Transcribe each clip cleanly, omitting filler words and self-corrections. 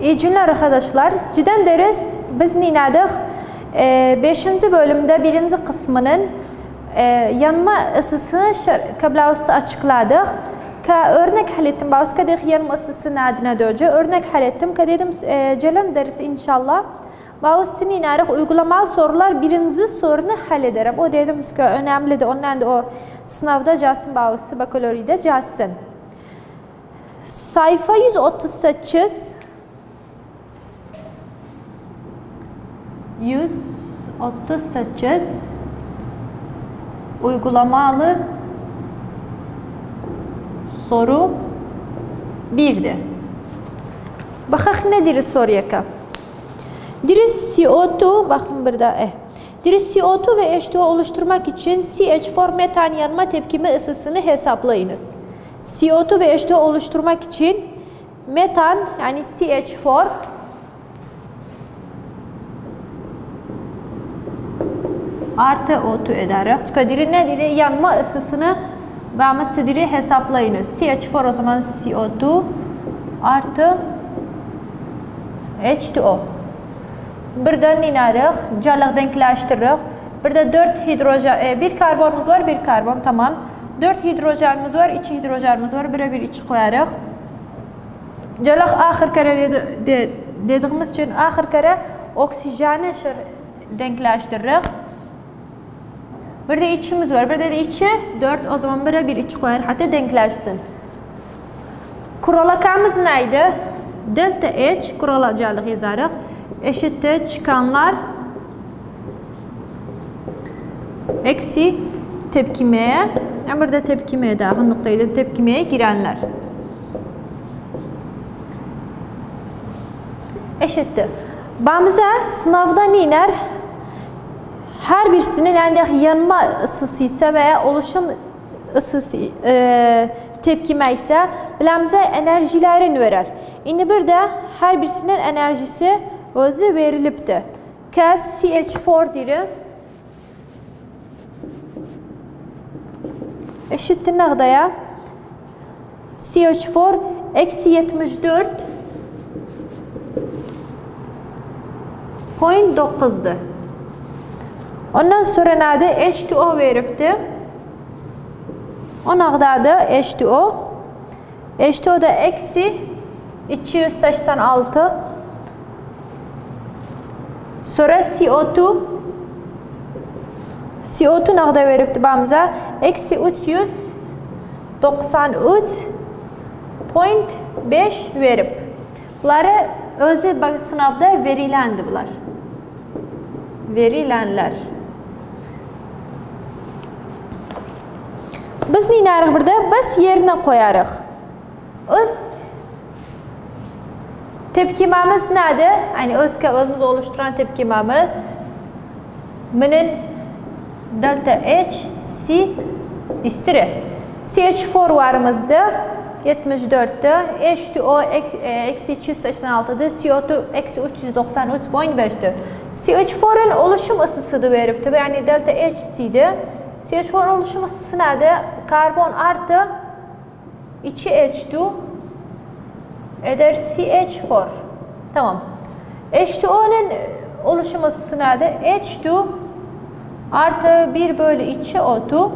İyi günler arkadaşlar. Cidden deriz biz neyledik? 5. bölümde 1. kısmının yanma ısısını kabla açıkladık. Örnek hal ettim. Başka dedik yanma ısısı nadine döce. Örnek hal ettim. Dedim gelen ders inşallah. Bağıstın inerek uygulamalı sorular 1. sorunu hallederim. O dedim ki önemli de ondan da o sınavda calsın bağıstı bakaloride calsın. Sayfa 138 uygulamalı soru 1'di. Bakaq nedir soruya ka? Diriz CO2, bakın burada Diriz CO2 ve H2O oluşturmak için CH4 metan yanma tepkimi ısısını hesaplayınız. CO2 ve H2O oluşturmak için metan yani CH4 artı O2 ederek. Çünkü nedir? Yanma ısısını ve hesaplayınız. CH4 o zaman CO2 artı H2O. Buradan inerek, calık denkleştirerek. Burada 4 hidrojen, bir karbonumuz var, bir karbon tamam. 4 hidrojenimiz var, 2 hidrojenimiz var. Bir 2 koyarak. Calık ahir kere dediğimiz için ahir kere oksijeni denkleştirerek. Burada 2'miz var, burada da 2, 4 o zaman bir 2 koyar hatta denkleşsin. Kuralakamız neydi? Delta H kuralacağılık yazarıq. Eşittir çıkanlar eksi tepkimeye, burada tepkimeye daxil noktayla tepkimeye girenler. Eşittir. Bağımıza sınavdan iner her birisinin yani yanma ısısı ise veya oluşum ısısı tepkime ise biləmizə enerjilerini verir. İndi burada her birisinin enerjisi özü verilipti. CH4 deyir. Eşittir nəqdaya? CH4 eksi 74.9'dur. Ondan sonra nədir? H2O veribdi. O nəqdadır H2O. H2O da eksi 286. Sonra CO2. CO2 nəqda veribdi bağımıza? Eksi 393.5 verib. Bunları özü sınavda verilendi bunlar. Verilenler. Biz ne inarıq burada? Biz yerine koyarıq. Öz tepkimemiz nedir? Yani özümüz oluşturan tepkimemiz bunun delta H C istiri. CH4 varımızdı 74'tü. H2O eksi 286'dı. CO2 eksi 393.5'tü. CH4'ün oluşum ısısıdır veribdi. Yani delta H C'di. CH4 oluşum ısısı nedir? Karbon artı 2H2 eder CH4. Tamam. H2O'nun oluşum ısısı nedir? H2 artı 1 bölü 2 O2.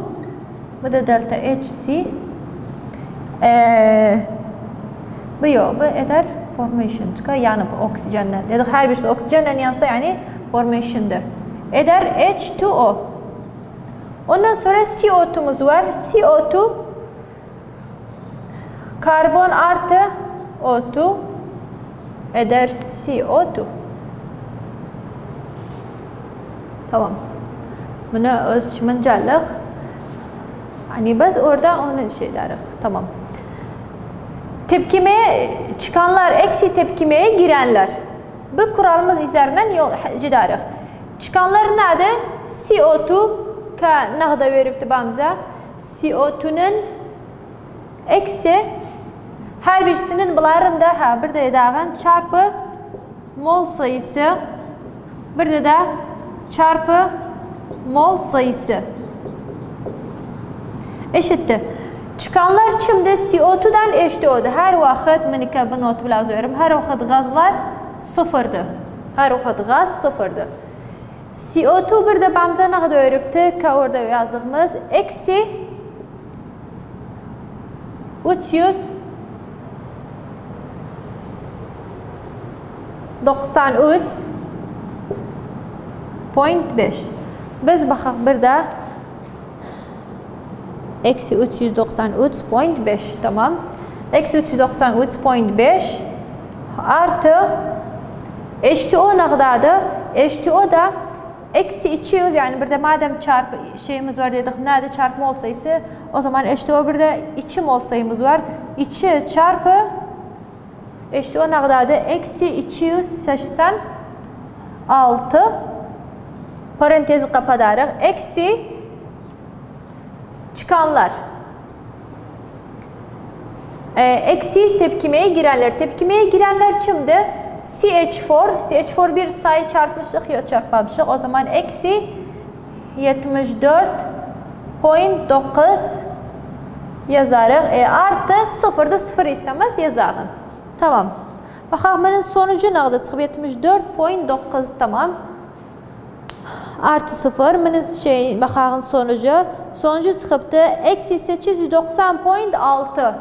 Bu da delta HC. Bu yok. Bu eder formation. Çünkü yanıp oksijenler. Dedik her birisi oksijenler yansa yani formation'dır. Eder H2O. Ondan sonra CO2'muz var. CO2 karbon artı O2 eder CO2. Tamam. Buna ölçümün cəllik. Hani biz orada onu şey deriz. Tamam. Tepkimeye çıkanlar, eksi tepkimeye girenler. Bu kuralımız üzerinden yol giderik. Çıkanlar nedir? CO2 nəqda veribdi bağımıza? CO2'nun eksi her birisinin bunların da bir de edağın çarpı mol sayısı, bir de çarpı mol sayısı eşittir. Çıkanlar kimdi? CO2'dan H2O'dur. Her vakit minikə bu notu bilazıyorum. Her vakit gazlar sıfırdır. Her vakit gaz sıfırdır. CO2 burada bamza nə qədər öyrübdü ki orada yazdığımız eksi 393.5. Biz baxaq burada eksi 393.5 tamam. Eksi 393.5 artı H2O nə qədərdir? H2O da eksi 200 yani burada madem çarpı şeyimiz var dedik nerede çarpma olsaydı o zaman H2O burada 2 mol sayımız var. 2 çarpı H2O ne kadardı? Eksi 286 parantezi kapatarıq. Eksi çıkanlar. Eksi tepkimeye girenler. Tepkimeye girenler kimdi? CH4 bir sayı çarpmışıq, yok çarpmamışıq. O zaman eksi 74.9 yazarıq. Artı 0'da 0 istemez yazağın. Tamam. Baxaq, mənin sonucu nə qədər çıxıb? 74.9 tamam. Artı 0. Mənin baxağın sonucu. Sonucu çıxıbdı. Eksi 890.6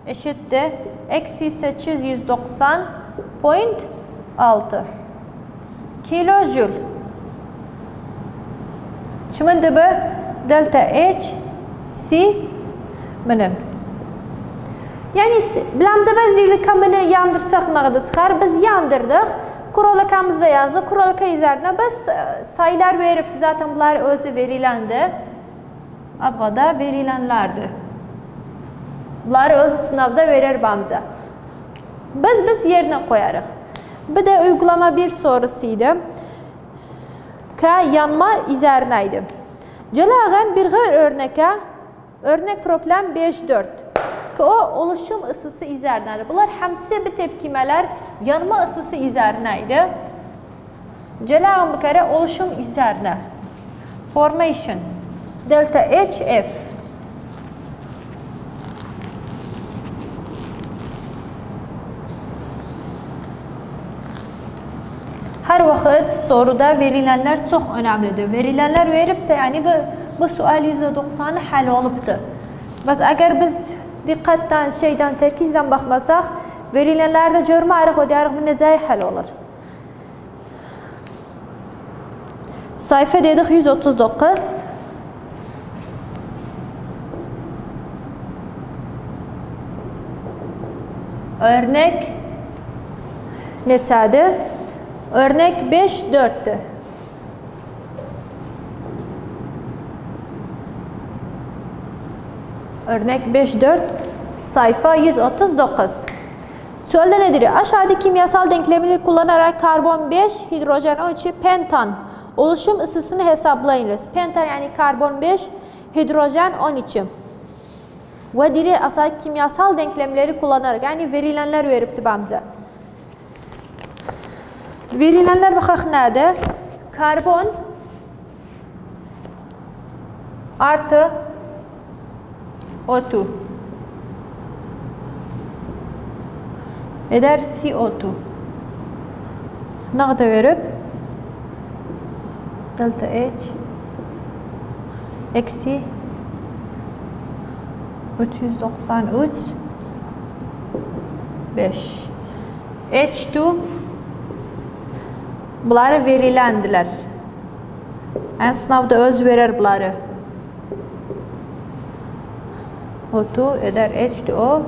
eşitdir. Eksi 890.6 kilojül. Kimindir bu? Delta H C mənin. Yani biləmizə bəz deyirdik ki, bunu yandırsaq nə qədər çıxar? Biz yandırdıq. Kuralakamızda yazdık. Kuralaka üzerine biz sayılar veribdi. Zaten bunlar özü verilendi. Abqada verilenlerdi. Bunlar özü sınavda verir bamıza. Biz yerine koyarıq. Bir de uygulama bir sorusuydu. Yanma üzerine idi. Gəlağın bir örnek problem 5-4. O oluşum ısısı üzerinədir. Bunlar hamısı bir tepkimeler yanma ısısı üzerinəydi. Gəlağın bir kere oluşum üzerinə. Formation. Delta HF. Her vakit soruda verilenler çok önemlidir. Verilenler veripse yani bu sual %90'ı hal olubdur. Bas eğer biz diqqətdən, tərkizdən baxmasaq, verilenlərdə görməyərik, o deyərik, bu necə həll olur. Sayfa dedik 139. Örnek neçədir? Örnek 5-4'dür. Örnek 5-4 sayfa 139. Sualda nedir? Aşağıdaki kimyasal denklemleri kullanarak karbon 5, hidrojen 13, pentan oluşum ısısını hesaplayınız. Pentan yani karbon 5, hidrojen 12. Ve diri aşağıdaki kimyasal denklemleri kullanarak yani verilenler veripti bamıza. Verilenler baxaq nədir? Karbon artı O2 eder CO2. Ne kadar verip? Delta H eksi 393.5 H2 bunları verilendiler. Yani sınavda öz verir bunları. O2 eder H2O.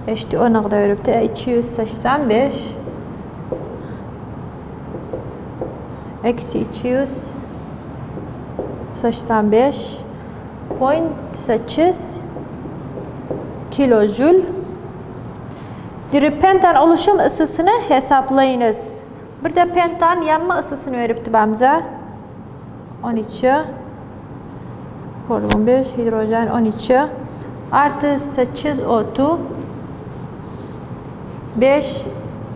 H2O ne kadar veripti? 285 eksi 285.8 kilojül. Pentan oluşum ısısını hesaplayınız. Bir de pentan yanma ısısını veripti bamıza. 12 karbon 5 hidrojen 12 artı 8 O2 5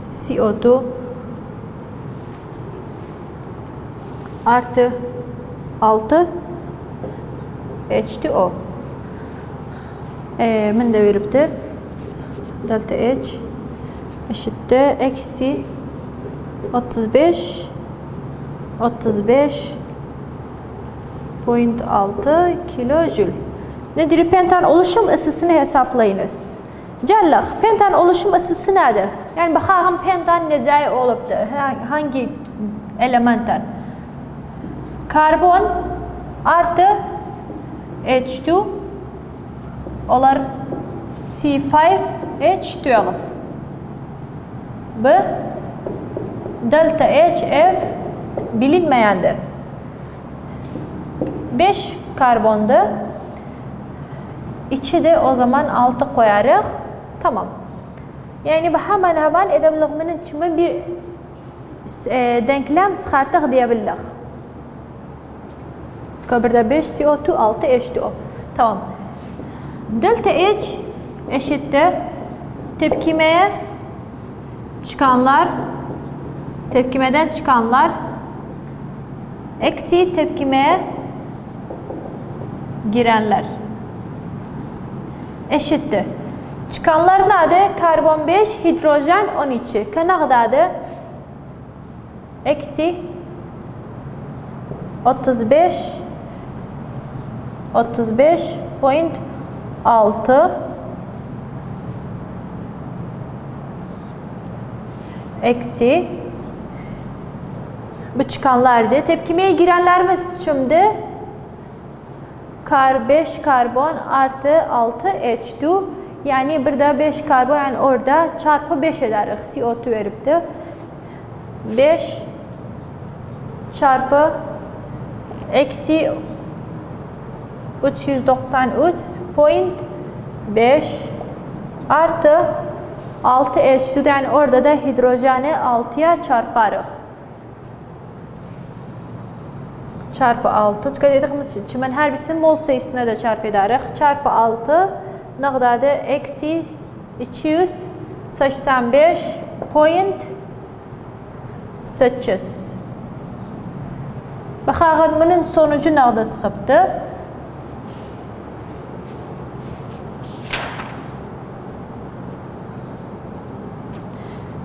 CO2 artı 6 H2O. من de veribdi. Delta H eşittir eksi 35.6 kilojül. Nedir? Pentan oluşum ısısını hesaplayınız. Cəlləq, pentan oluşum ısısı nədir? Yəni, baxağım pentan necə olubdur? Hangi elementdən? Karbon artı H2 olar C5H12. Bu delta HF bilinməyəndir. 5 karbondur. 2 de o zaman 6 koyarıq. Tamam. Yani hemen edebiliriz kimi bir denklem çıxartıq deyə bilirik. Burada 5 CO2 6 H2O. Tamam. Delta H eşittir tepkimeye çıkanlar, tepkimeden çıkanlar eksi tepkimeye girenler eşittir. Çıkanlar nədir? Karbon 5, hidrojen 12. Kanaqdadır? Eksi 35.6 eksi bu çıkanlardı. Tepkimeye girenlerimiz kimdi? 5 karbon artı 6 H2. Yani burada 5 karbon, yani orada çarpı 5 ederiz. CO2 veribdi. 5 çarpı eksi 393.5 artı 6 H2, yani orada da hidrojeni 6'ya çarparıq. Çarpı 6. Çünki dediyimiz kimi hər birisinin mol sayısına da çarpı edərik. Çarpı 6 nəqdadır? Eksi 285.8. Baxaq, bunun sonucu nəqda çıxıbdır?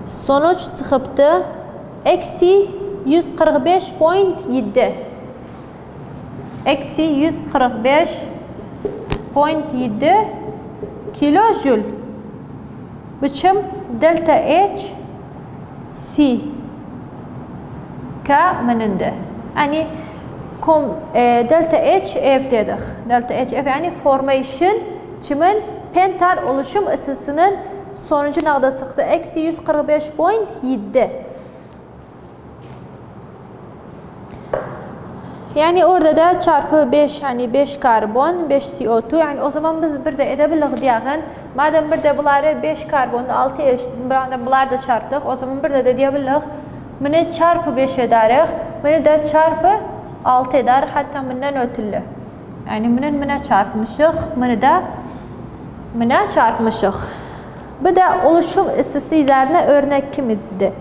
Sonuç çıxıbdır. Eksi 145.7. Eksi 145.7 kilojül. Biçim delta H C K meninde. Yani delta H F dedik. Delta H F yani formation kimin pentan oluşum ısısının sonucu nəqda çıxdı? Eksi 145.7. Yani orada da çarpı 5, yani 5 karbon, 5 CO2. Yani o zaman biz burada edebiliriz deyəğən. Madem burada bunları 5 karbon, 6 eşitdir, bunları da çarpdıq. O zaman burada da deyebiliriz. Bunu çarpı 5 edərik. Bunu da çarpı 6 edərik. Hatta bundan ötürlü. Yani buna çarpmışıq. Bunu da buna çarpmışıq. Bu da oluşum ısısı üzerine örnekimizdi.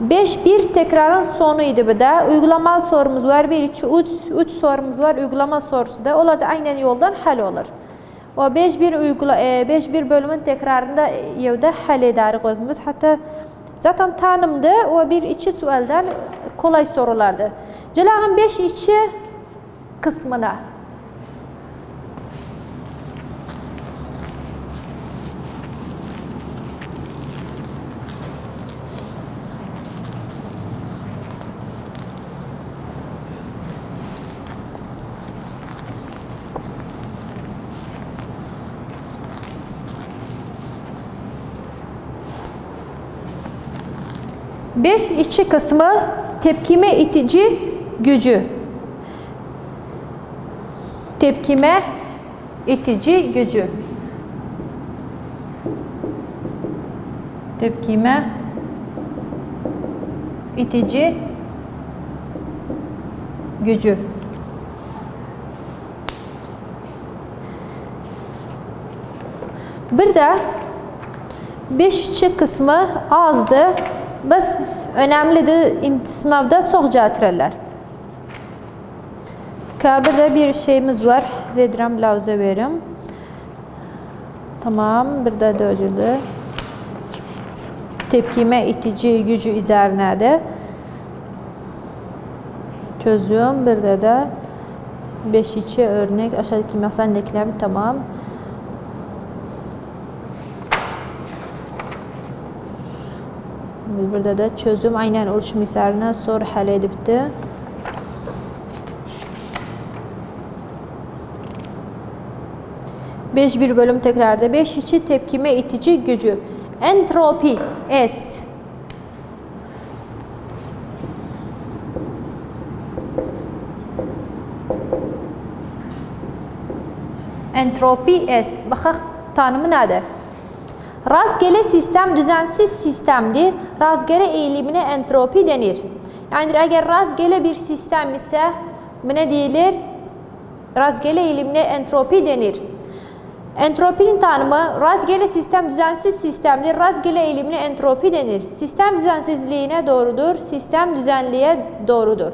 5-1 tekrarın sonuydu bu da. Uygulamalı sorumuz var. 1, 2, 3 sorumuz var. Uygulama sorusu da. Onlar da aynen yoldan hal olur. O 5-1 bölümün tekrarında evde hal ederiz özümüz. Hatta zaten tanımdı. O 1-2 sualdan kolay sorulardı. Gelağın 5-2 kısmına. Beş içi kısmı tepkime itici gücü. Tepkime itici gücü. Tepkime itici gücü. Bir de 5 kısmı azdı. Bas önemlidir, sınavda çok gətirirlər. Burada bir şeyimiz var. Zedram lauza verim. Tamam, bir de döcüldü. Tepkime itici gücü üzerinedir. Çözüm, bir de 5-2 örnek aşağıdaki mesel denklemi tamam. Burada da çözüm aynen oluşum üzerine soru hal edipti. Bir bölüm tekrarda 5-2 tepkime itici gücü. Entropi S. Entropi S. Baxaq tanımı nədir? Rastgele sistem düzensiz sistemdir. Rastgele eğilimine entropi denir. Yani eğer rastgele bir sistem ise ne deyilir? Rastgele eğilimine entropi denir. Entropinin tanımı rastgele sistem düzensiz sistemdir. Rastgele eğilimine entropi denir. Sistem düzensizliğine doğrudur. Sistem düzenliğe doğrudur.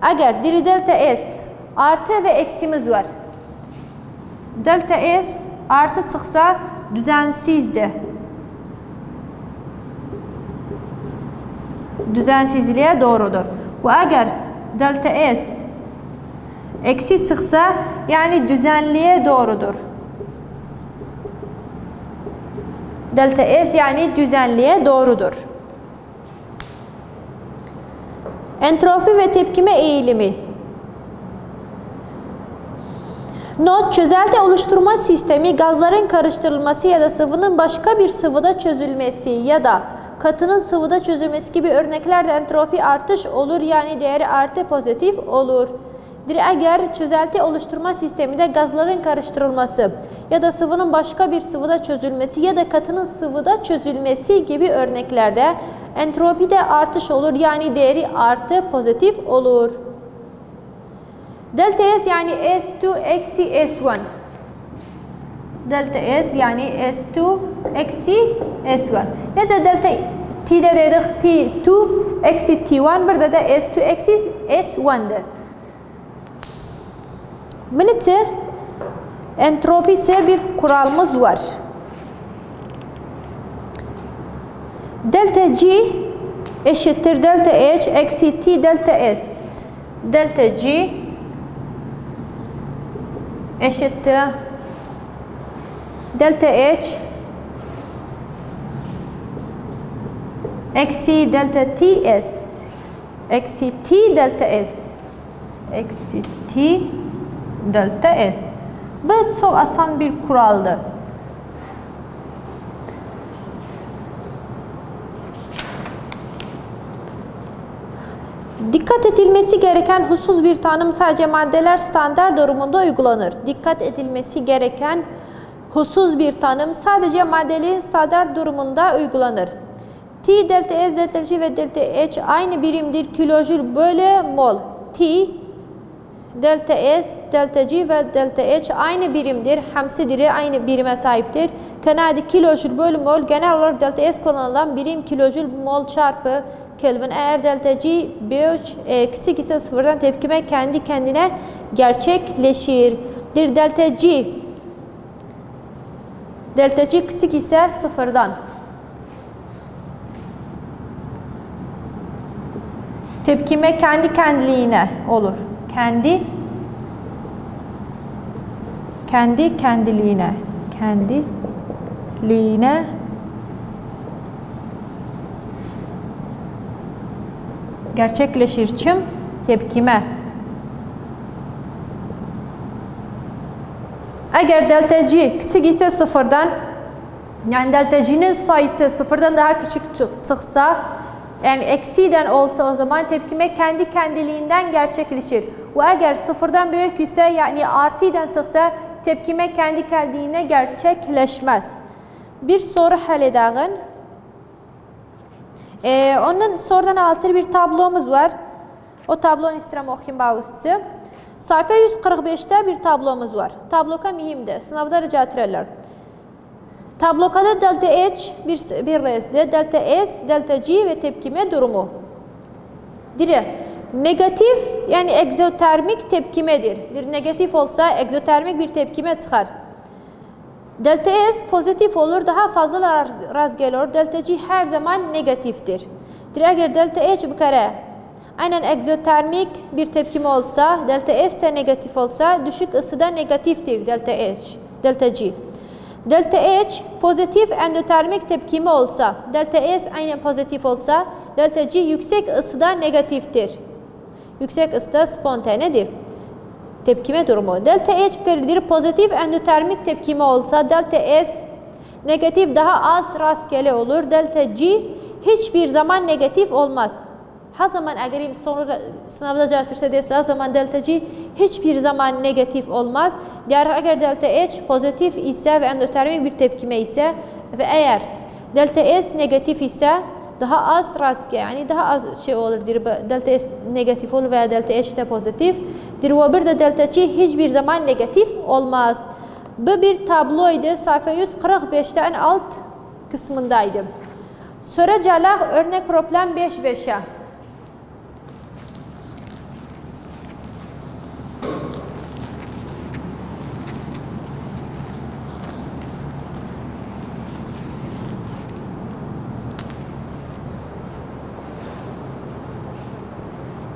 Eğer diri delta S artı ve eksimiz var. Delta S artı çıksa düzensizdir. Düzensizliğe doğrudur. Bu eğer delta S eksi çıksa yani düzenliğe doğrudur. Delta S yani düzenliğe doğrudur. Entropi ve tepkime eğilimi. Not, çözelti oluşturma sistemi gazların karıştırılması ya da sıvının başka bir sıvıda çözülmesi ya da katının sıvıda çözülmesi gibi örneklerde entropi artış olur yani değeri artı pozitif olur. Eğer çözelti oluşturma sisteminde gazların karıştırılması ya da sıvının başka bir sıvıda çözülmesi ya da katının sıvıda çözülmesi gibi örneklerde entropide artış olur yani değeri artı pozitif olur. Delta S yani S2 eksi S1. Delta S yani S2 eksi S1. Neyse delta T'de dedik T2 eksi T1 burada da S2 eksi S1'dir. Minite entropi ise bir kuralımız var. Delta G eşittir delta H eksi T delta S. Delta G eşittir delta H eksi delta T S eksi T delta S eksi T delta S. Bu çok asan bir kuraldır. Dikkat edilmesi gereken husus bir tanım sadece maddeler standart durumunda uygulanır. Dikkat edilmesi gereken husus bir tanım sadece maddelerin standart durumunda uygulanır. T, delta S, delta G ve delta H aynı birimdir. Kilojül bölü mol. T, delta S, delta G ve delta H aynı birimdir. Hepsi aynı birime sahiptir. Kanadi kilojül bölü mol genel olarak delta S kullanılan birim kilojül mol çarpı Kelvin. Eğer delta G büyük küçük ise sıfırdan tepkime kendi kendine gerçekleşir. Delta G küçük ise sıfırdan. Tepkime kendi kendiliğine olur. Kendi kendiliğine gerçekleşir. Çim tepkime. Eğer delta G küçük ise sıfırdan yani delta G'nin sayısı sıfırdan daha küçük çıksa yani eksiden olsa o zaman tepkime kendi kendiliğinden gerçekleşir. Ve eğer sıfırdan büyük ise yani artıdan çıksa tepkime kendi kendiliğine gerçekleşmez. Bir soru hal edelim. Onun sorudan altı bir tablomuz var. O tablonu istedim okuyayım bağışçı. Sayfa 145'te bir tablomuz var. Tabloka mühimdir. Sınavda rica ederler. Tablokada delta H bir rezde, delta S, delta G ve tepkime durumu. Negatif yani egzotermik tepkimedir. Negatif olsa egzotermik bir tepkime çıkar. Delta S pozitif olur, daha fazla rast gelir. Delta G her zaman negatiftir. Eğer delta H bir kere aynen egzotermik bir tepkime olsa, delta S de negatif olsa, düşük ısıda negatiftir delta G. Delta H pozitif endotermik tepkime olsa, delta S aynen pozitif olsa, delta G yüksek ısıda negatiftir. Yüksek ısıda spontanedir. Tepkime durumu. Delta H bir pozitif endotermik tepkime olsa, delta S negatif, daha az rastgele olur. Delta G hiçbir zaman negatif olmaz. Her zaman eğer sonra sınavda cevap dese, her zaman delta G hiçbir zaman negatif olmaz. Eğer delta H pozitif ise ve endotermik bir tepkime ise ve eğer delta S negatif ise daha az rastgele, yani daha az şey olur. Delta S negatif olur veya delta H de pozitif. Ve bir de delta G hiçbir zaman negatif olmaz. Bu bir tabloydu. Sayfa 145'te en alt kısmındaydı. Sonra gelək örnek problem 5-5'e.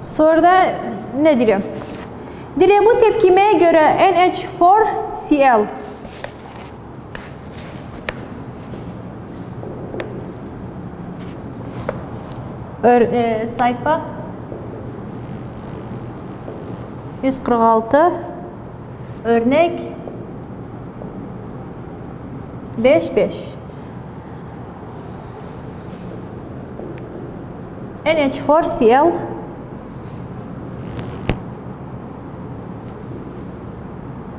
Soruda ne diyor? Bu tepkimeye göre NH4Cl sayfa 146 örnek 5-5 NH4Cl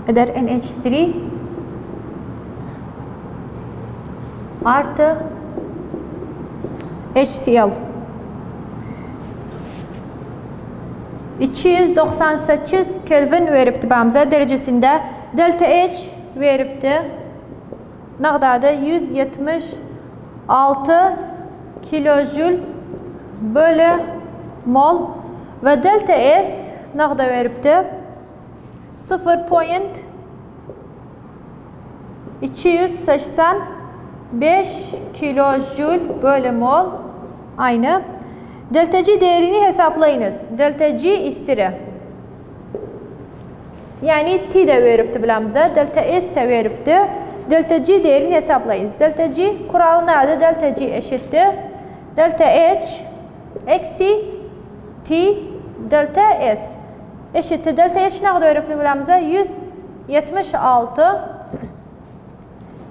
eder NH3 artı HCl 298 Kelvin veribdi bamza derecesinde. Delta H veribdi. Nağdadı 176 kilojül bölü mol ve delta S nağda veribdi 0.285 kilojül bölü mol aynı. Delta G değerini hesaplayınız. Delta G istiri. Yani T de veribdi bilemizə. Delta S de veribdi. Delta G değerini hesaplayınız. Delta G kuralı nerede? Delta G eşittir. Delta H eksi T delta S eşittir. Delta H ne kadar veribdi bilemizə? 176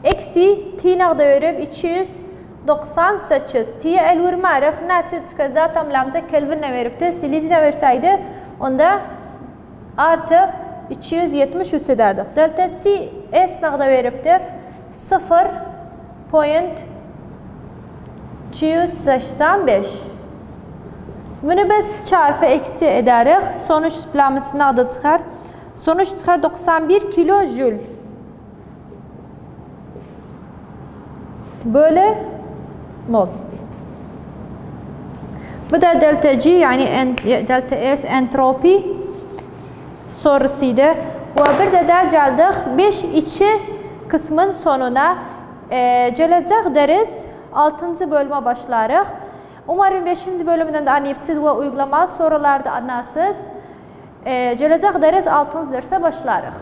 eksi T ne kadar verib? 298. T'ye el vurmarıq. Nəticə çıxır. Zaten biləmizə Kelvin ne veribdi? Silisi ne versəydi? Onda artı 273 edərdik. Delta S ne kadar veribdi? 0.285. Bunu biz çarpı eksi edərik. Sonuç biləmiz ne kadar çıxar? Sonuç çıxar 91 kilojül. Bölü mol. Bu da delta G yani delta S entropi sorusuydu. Ve bir de geldik 5-2 kısmın sonuna. Gələcək ders 6. bölüme başlarıq. Umarım 5. bölümünden de anlayıpsınız ve uygulamalı sorularda anlarsınız. Gələcək ders 6. derse başlarıq.